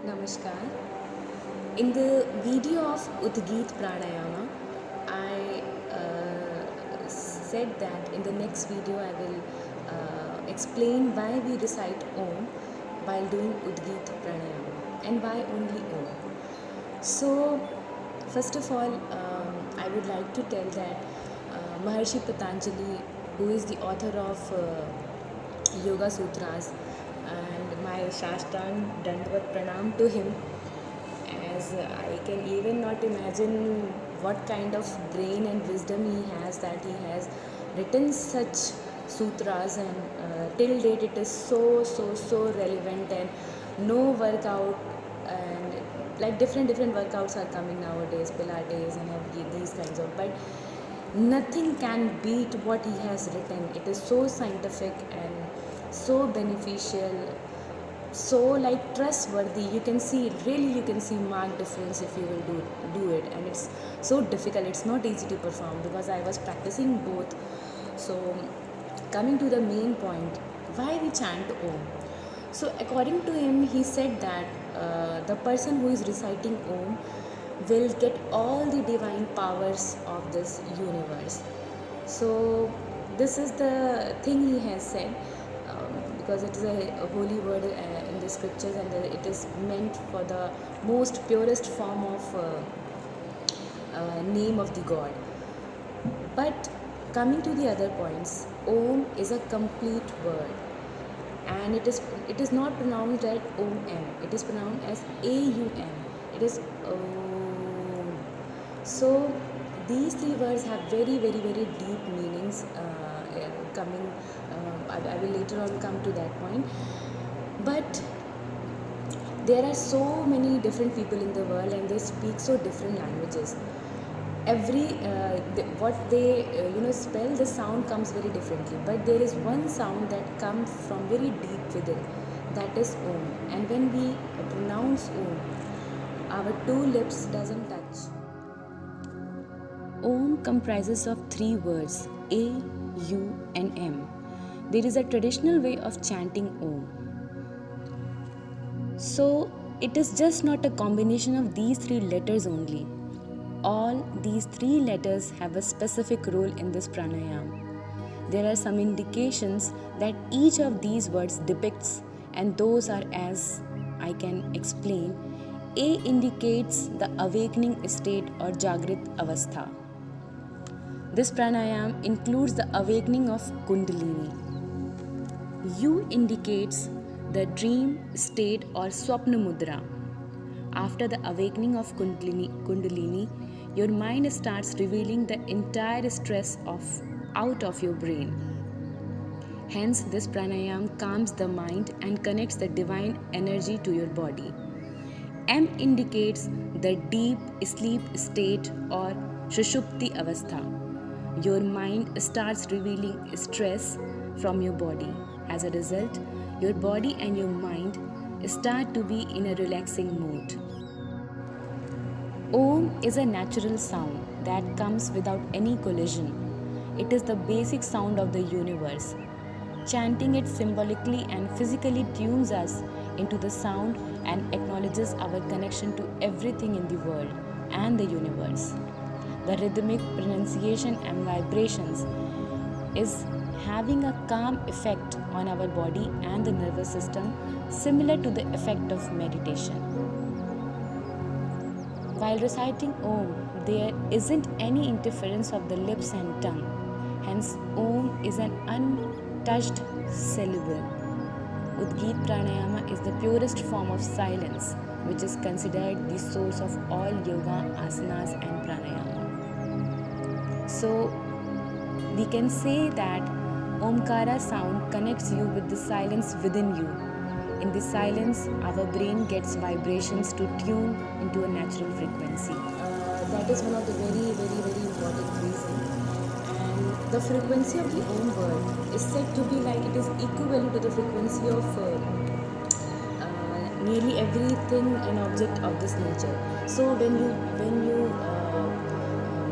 Namaskar. In the video of Udgit Pranayama, I said that in the next video I will explain why we recite Om while doing Udgit Pranayama and why only Om. So, first of all, I would like to tell that Maharshi Patanjali, who is the author of Yoga Sutras, and my Shashtang Dandvat Pranam to him, as I can even not imagine what kind of brain and wisdom he has, that he has written such sutras, and till date it is so relevant, and no workout, and like different workouts are coming nowadays, Pilates and these kinds of, but nothing can beat what he has written. It is so scientific and so beneficial, so like trustworthy. You can see, really you can see marked difference if you will do it, and it's so difficult, it's not easy to perform, because I was practicing both. So coming to the main point, why we chant Om. So according to him, he said that the person who is reciting Om will get all the divine powers of this universe. So this is the thing he has said, because it is a holy word in the scriptures, and it is meant for the most purest form of name of the God. But coming to the other points, Om is a complete word, and it is not pronounced as Om. It is pronounced as AUM. It is Om. So these three words have very deep meanings. Coming, I will later on come to that point. But there are so many different people in the world, and they speak so different languages. Every what they spell, the sound comes very differently, but there is one sound that comes from very deep within, that is Om. And when we pronounce Om, our two lips doesn't touch. Om comprises of three words, A, U and M. There is a traditional way of chanting Om. So it is just not a combination of these three letters only. All these three letters have a specific role in this pranayama. There are some indications that each of these words depicts, and those are as I can explain. A indicates the awakening state or Jagrit Avastha. This pranayama includes the awakening of Kundalini. U indicates the dream state or Swapna Mudra. After the awakening of Kundalini, your mind starts revealing the entire stress out of your brain. Hence, this pranayama calms the mind and connects the divine energy to your body. M indicates the deep sleep state or Sushupti Avastha. Your mind starts revealing stress from your body. As a result, your body and your mind start to be in a relaxing mood. Om is a natural sound that comes without any collision. It is the basic sound of the universe. Chanting it symbolically and physically tunes us into the sound and acknowledges our connection to everything in the world and the universe. The rhythmic pronunciation and vibrations is having a calm effect on our body and the nervous system, similar to the effect of meditation. While reciting Om, there isn't any interference of the lips and tongue. Hence, Om is an untouched syllable. Udgit Pranayama is the purest form of silence, which is considered the source of all yoga, asanas and pranayama. So, we can say that Omkara sound connects you with the silence within you. In this silence, our brain gets vibrations to tune into a natural frequency. That is one of the very important reasons. And the frequency of the Om word is said to be like it is equivalent to the frequency of nearly everything and object of this nature. So when you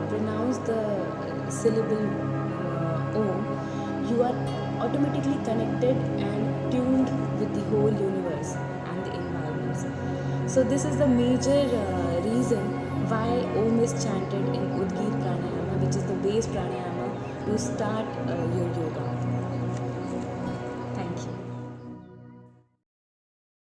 pronounce the syllable Om, you are automatically connected and tuned with the whole universe and the environments. So this is the major reason why Om is chanted in Udgit Pranayama, which is the base pranayama to start your yoga.